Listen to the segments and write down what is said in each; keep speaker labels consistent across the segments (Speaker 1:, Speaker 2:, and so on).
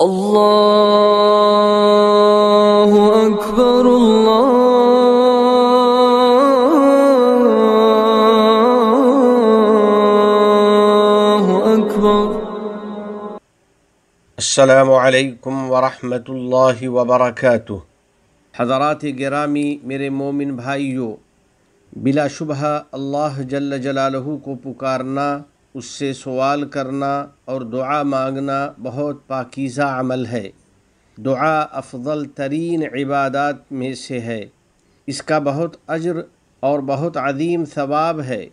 Speaker 1: اللہ اکبر اللہ اکبر۔
Speaker 2: السلام علیکم ورحمۃ اللہ وبرکاتہ۔ حضرات گرامی، میرے مومن بھائیوں، بلا شبہ اللہ جل جلالہ کو پکارنا، اس سے سوال کرنا اور دعا مانگنا بہت پاکیزہ عمل ہے۔ دعا افضل ترین عبادات میں سے ہے۔ اس کا بہت اجر اور بہت عظیم ثواب ہے،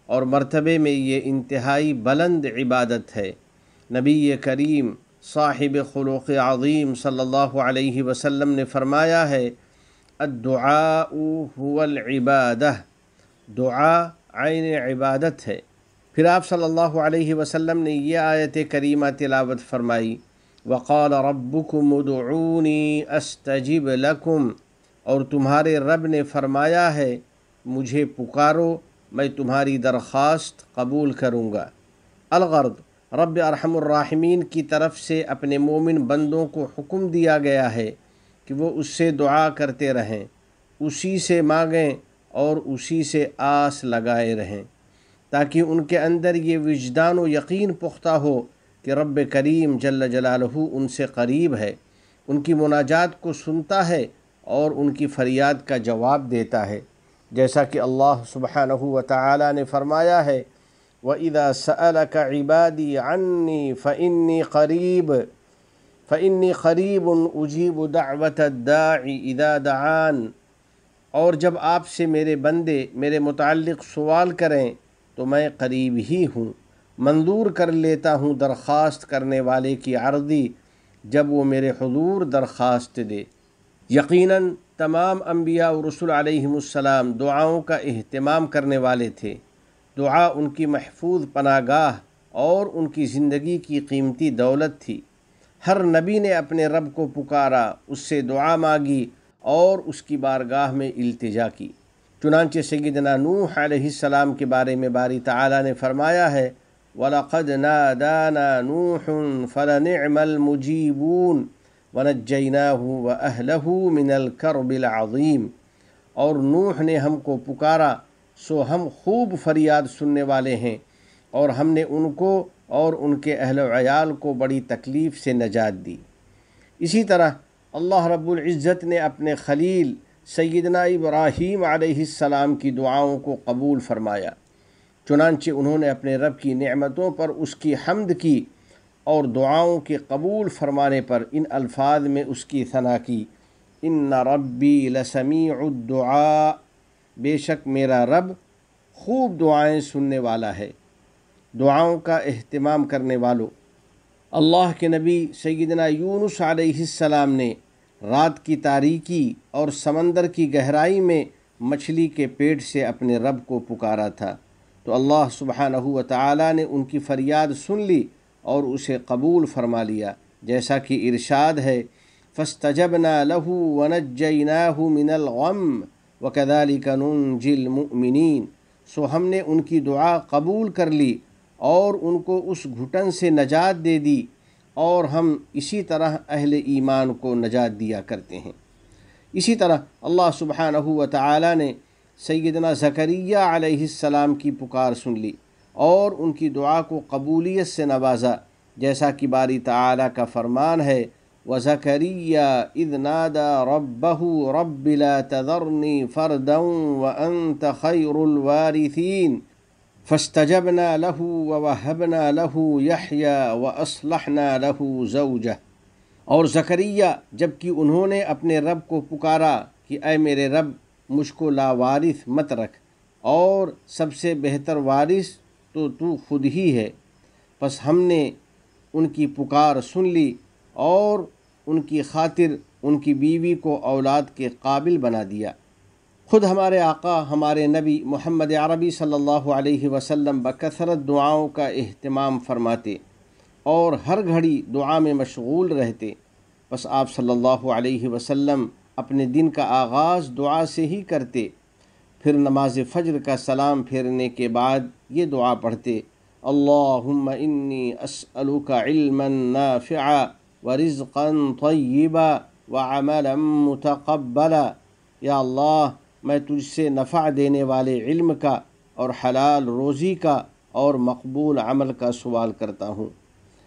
Speaker 2: اور مرتبے میں یہ انتہائی بلند عبادت ہے۔ نبی کریم صاحب خلق عظیم صلی اللہ علیہ وسلم نے فرمایا ہے، الدعاء هو العبادہ، دعا عین عبادت ہے۔ پھر آپ صلی اللہ علیہ وسلم نے یہ آیت کریمہ تلاوت فرمائی، وقال ربکم ادعونی استجب لکم، اور تمہارے رب نے فرمایا ہے مجھے پکارو، میں تمہاری درخواست قبول کروں گا۔ الغرض، رب ارحم الراحمین کی طرف سے اپنے مومن بندوں کو حکم دیا گیا ہے کہ وہ اس سے دعا کرتے رہیں، اسی سے مانگیں اور اسی سے آس لگائے رہیں، تاکہ ان کے اندر یہ وجدان و یقین پختہ ہو کہ رب کریم جل جلالہ ان سے قریب ہے، ان کی مناجات کو سنتا ہے اور ان کی فریاد کا جواب دیتا ہے، جیسا کہ اللہ سبحانہ و تعالی نے فرمایا ہے، وَإِذَا سَأَلَكَ عِبَادِي عَنِّي فَإِنِّي قَرِيبٌ أُجِيبُ دَعْوَةَ الدَّاعِ إِذَا دَعَانِ، اور جب آپ سے میرے بندے میرے متعلق سوال کریں تو میں قریب ہی ہوں، منظور کر لیتا ہوں درخواست کرنے والے کی عرضی جب وہ میرے حضور درخواست دے۔ یقیناً تمام انبیاء و رسول علیہم السلام دعاؤں کا اہتمام کرنے والے تھے۔ دعا ان کی محفوظ پناہ گاہ اور ان کی زندگی کی قیمتی دولت تھی۔ ہر نبی نے اپنے رب کو پکارا، اس سے دعا مانگی اور اس کی بارگاہ میں التجا کی۔ چنانچہ سیدنا نوح علیہ السلام کے بارے میں باری تعالیٰ نے فرمایا ہے، وَلَقَدْ نَادَانَا نُوحٌ فَلَنِعْمَ الْمُجِيبُونَ وَنَجَّيْنَاهُ وَأَهْلَهُ مِنَ الْكَرْبِ الْعَظِيمِ، اور نوح نے ہم کو پکارا سو ہم خوب فریاد سننے والے ہیں، اور ہم نے ان کو اور ان کے اہل و عیال کو بڑی تکلیف سے نجات دی۔ اسی طرح اللہ رب العزت نے اپنے خلیل سیدنا ابراہیم علیہ السلام کی دعاؤں کو قبول فرمایا، چنانچہ انہوں نے اپنے رب کی نعمتوں پر اس کی حمد کی اور دعاؤں کے قبول فرمانے پر ان الفاظ میں اس کی ثنا کی، ان ربی لسمیع الدعاء، بے شک میرا رب خوب دعائیں سننے والا ہے۔ دعاؤں کا اہتمام کرنے والوں، اللہ کے نبی سیدنا یونس علیہ السلام نے رات کی تاریکی اور سمندر کی گہرائی میں مچھلی کے پیٹ سے اپنے رب کو پکارا تھا، تو اللہ سبحانہ و تعالی نے ان کی فریاد سن لی اور اسے قبول فرما لیا، جیسا کہ ارشاد ہے، فَاسْتَجَبْنَا لَهُ وَنَجَّيْنَاهُ مِنَ الْغَمِّ وَكَذَلِكَ نُنْجِي الْمُؤْمِنِينَ، سو ہم نے ان کی دعا قبول کر لی اور ان کو اس گھٹن سے نجات دے دی، اور ہم اسی طرح اہل ایمان کو نجات دیا کرتے ہیں۔ اسی طرح اللہ سبحانہ و تعالی نے سیدنا زکریا علیہ السلام کی پکار سن لی اور ان کی دعا کو قبولیت سے نوازا، جیسا کہ باری تعالی کا فرمان ہے، وَزَكَرِيَّا إِذْ نَادَى رَبَّهُ رَبِّ لَا تَذَرْنِي فَرْدًا وَأَنْتَ خَيْرُ الْوَارِثِينَ فَاسْتَجَبْنَا لَهُ وَوَهَّبْنَا لَهُ يَحْيَىٰ وَأَصْلَحْنَا لَهُ زَوْجَهُ، اور زکریا جب کہ انہوں نے اپنے رب کو پکارا کہ اے میرے رب مجھ کو لاوارث مت رکھ، اور سب سے بہتر وارث تو خود ہی ہے، پس ہم نے ان کی پکار سن لی اور ان کی خاطر ان کی بیوی کو اولاد کے قابل بنا دیا۔ خود ہمارے آقا ہمارے نبی محمد عربی صلی اللہ علیہ وسلم بکثرت دعاؤں کا اہتمام فرماتے اور ہر گھڑی دعا میں مشغول رہتے، بس آپ صلی اللہ علیہ وسلم اپنے دن کا آغاز دعا سے ہی کرتے، پھر نماز فجر کا سلام پھیرنے کے بعد یہ دعا پڑھتے، اللہم انی اسألک علما نافعا ورزقا طیبا وعملا متقبلا۔ یا اللہ میں تجھ سے نفع دینے والے علم کا اور حلال روزی کا اور مقبول عمل کا سوال کرتا ہوں۔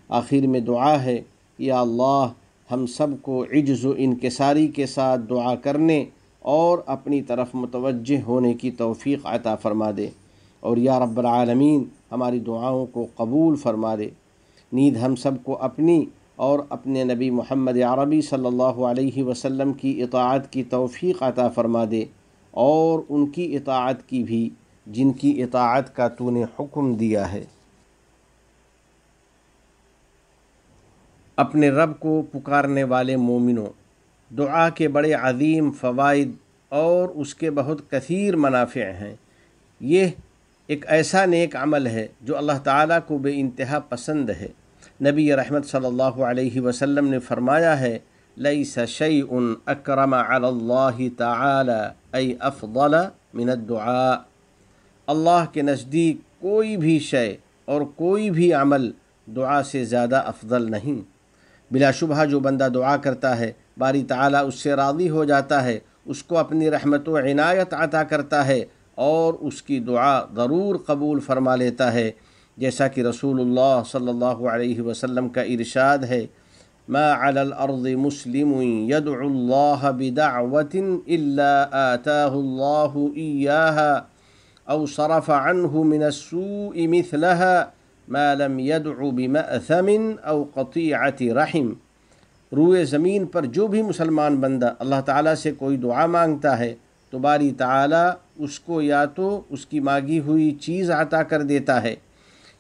Speaker 2: آخر میں دعا ہے، یا اللہ ہم سب کو عجز و انکساری کے ساتھ دعا کرنے اور اپنی طرف متوجہ ہونے کی توفیق عطا فرما دے، اور یا رب العالمین ہماری دعاؤں کو قبول فرما دے۔ نیز ہم سب کو اپنی اور اپنے نبی محمد عربی صلی اللہ علیہ وسلم کی اطاعت کی توفیق عطا فرما دے، اور ان کی اطاعت کی بھی جن کی اطاعت کا تو نے حکم دیا ہے۔ اپنے رب کو پکارنے والے مومنوں، دعا کے بڑے عظیم فوائد اور اس کے بہت کثیر منافع ہیں۔ یہ ایک ایسا نیک عمل ہے جو اللہ تعالیٰ کو بے انتہا پسند ہے۔ نبی رحمت صلی اللہ علیہ وسلم نے فرمایا ہے، لیس شیء اکرم علی اللہ تعالی ای افضل من الدعاء۔ اللہ کے نزدیک کوئی بھی شے اور کوئی بھی عمل دعا سے زیادہ افضل نہیں۔ بلا شبہ جو بندہ دعا کرتا ہے باری تعالیٰ اس سے راضی ہو جاتا ہے، اس کو اپنی رحمت و عنایت عطا کرتا ہے اور اس کی دعا ضرور قبول فرما لیتا ہے، جیسا کہ رسول اللہ صلی اللہ علیہ وسلم کا ارشاد ہے، ما علی الارض مسلم یدعو اللہ بدعوت الا آتاہ اللہ ایاہا او صرف عنہ من السوء مثلها ما لم يدع بمأثم او قطیعۃ رحم۔ روئے زمین پر جو بھی مسلمان بندہ اللہ تعالیٰ سے کوئی دعا مانگتا ہے تو باری تعالیٰ اس کو یا تو اس کی مانگی ہوئی چیز عطا کر دیتا ہے،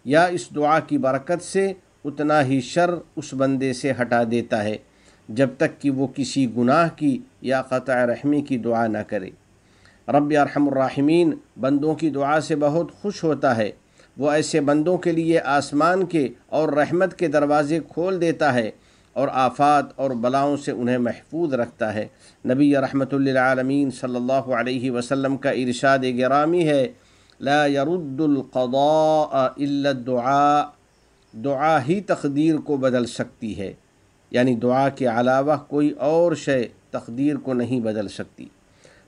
Speaker 2: یا اس دعا کی برکت سے اتنا ہی شر اس بندے سے ہٹا دیتا ہے جب تک کہ وہ کسی گناہ کی یا قطع رحمی کی دعا نہ کرے۔ رب ارحم الراحمین بندوں کی دعا سے بہت خوش ہوتا ہے، وہ ایسے بندوں کے لیے آسمان کے اور رحمت کے دروازے کھول دیتا ہے اور آفات اور بلاؤں سے انہیں محفوظ رکھتا ہے۔ نبی رحمت للعالمین صلی اللہ علیہ وسلم کا ارشاد گرامی ہے، لا يرد القضاء الا الدعاء۔ دعا ہی تقدیر کو بدل سکتی ہے، یعنی دعا کے علاوہ کوئی اور شے تقدیر کو نہیں بدل سکتی۔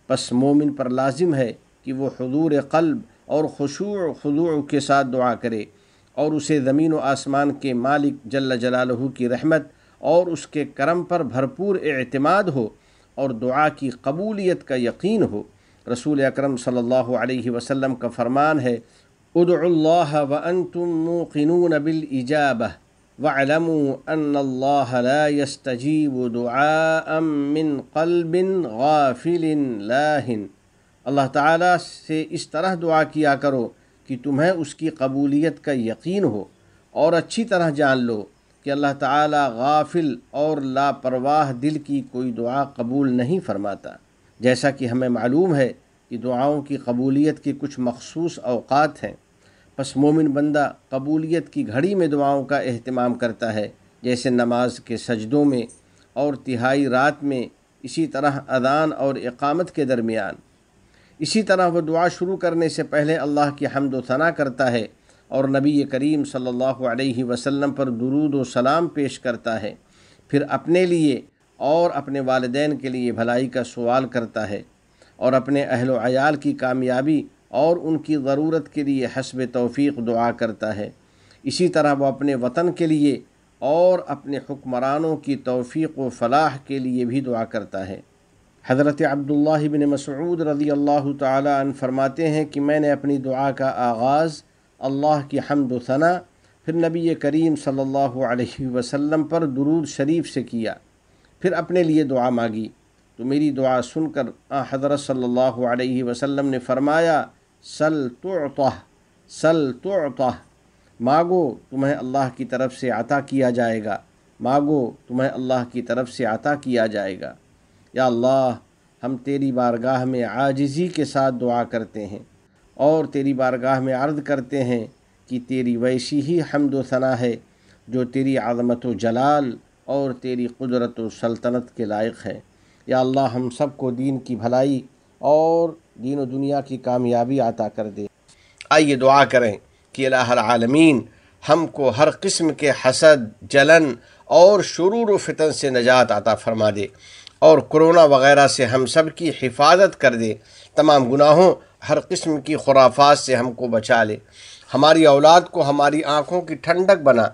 Speaker 2: پس مومن پر لازم ہے کہ وہ حضور قلب اور خشوع خضوع کے ساتھ دعا کرے، اور اسے زمین و آسمان کے مالک جل جلالہ کی رحمت اور اس کے کرم پر بھرپور اعتماد ہو اور دعا کی قبولیت کا یقین ہو۔ رسول اکرم صلی اللہ علیہ وسلم کا فرمان ہے، ادعوا اللہ وانتم موقنون بالاجابہ واعلموا ان اللہ لا يستجیب دعاء من قلب غافل لاہن۔ اللہ تعالیٰ سے اس طرح دعا کیا کرو کہ تمہیں اس کی قبولیت کا یقین ہو، اور اچھی طرح جان لو کہ اللہ تعالیٰ غافل اور لاپرواہ دل کی کوئی دعا قبول نہیں فرماتا۔ جیسا کہ ہمیں معلوم ہے کہ دعاؤں کی قبولیت کے کچھ مخصوص اوقات ہیں، پس مومن بندہ قبولیت کی گھڑی میں دعاؤں کا اہتمام کرتا ہے، جیسے نماز کے سجدوں میں اور تہائی رات میں، اسی طرح اذان اور اقامت کے درمیان۔ اسی طرح وہ دعا شروع کرنے سے پہلے اللہ کی حمد و ثنا کرتا ہے اور نبی کریم صلی اللہ علیہ وسلم پر درود و سلام پیش کرتا ہے، پھر اپنے لیے اور اپنے والدین کے لیے بھلائی کا سوال کرتا ہے، اور اپنے اہل و عیال کی کامیابی اور ان کی ضرورت کے لیے حسب توفیق دعا کرتا ہے۔ اسی طرح وہ اپنے وطن کے لیے اور اپنے حکمرانوں کی توفیق و فلاح کے لیے بھی دعا کرتا ہے۔ حضرت عبداللہ بن مسعود رضی اللہ تعالی عنہ فرماتے ہیں کہ میں نے اپنی دعا کا آغاز اللہ کی حمد و ثنا، پھر نبی کریم صلی اللہ علیہ وسلم پر درود شریف سے کیا، پھر اپنے لیے دعا مانگی، تو میری دعا سن کر حضرت صلی اللہ علیہ وسلم نے فرمایا، سل تعطہ، سل تعطہ، مانگو تمہیں اللہ کی طرف سے عطا کیا جائے گا، مانگو تمہیں اللہ کی طرف سے عطا کیا جائے گا۔ یا اللہ ہم تیری بارگاہ میں عاجزی کے ساتھ دعا کرتے ہیں اور تیری بارگاہ میں عرض کرتے ہیں کہ تیری ویسی ہی حمد و ثنا ہے جو تیری عظمت و جلال اور تیری قدرت و سلطنت کے لائق ہے۔ یا اللہ ہم سب کو دین کی بھلائی اور دین و دنیا کی کامیابی عطا کر دے۔ آئیے دعا کریں کہ الہ العالمین ہم کو ہر قسم کے حسد، جلن اور شرور و فتن سے نجات عطا فرما دے، اور کرونا وغیرہ سے ہم سب کی حفاظت کر دے، تمام گناہوں ہر قسم کی خرافات سے ہم کو بچا لے، ہماری اولاد کو ہماری آنکھوں کی ٹھنڈک بنا،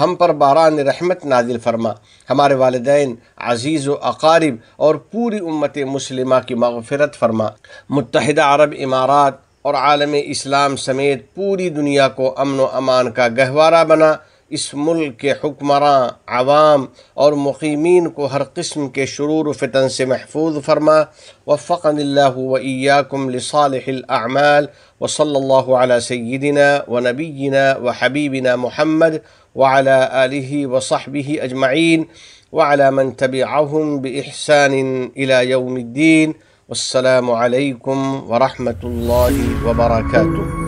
Speaker 2: ہم پر باران رحمت نازل فرما، ہمارے والدین، عزیز و اقارب اور پوری امت مسلمہ کی مغفرت فرما، متحدہ عرب امارات اور عالم اسلام سمیت پوری دنیا کو امن و امان کا گہوارہ بنا، اس ملک کے حکمراں، عوام اور مقیمین کو ہر قسم کے شرور و فتن سے محفوظ فرما۔ وفقنی اللہ و ایاکم لصالح الاعمال، وصلی اللہ علی سیدنا و نبینا و حبیبنا محمد وعلى آلہ وصحبہ اجمعین وعلى من تبعهم بإحسان إلى يوم الدين، والسلام علیکم ورحمۃ اللہ وبرکاتہ۔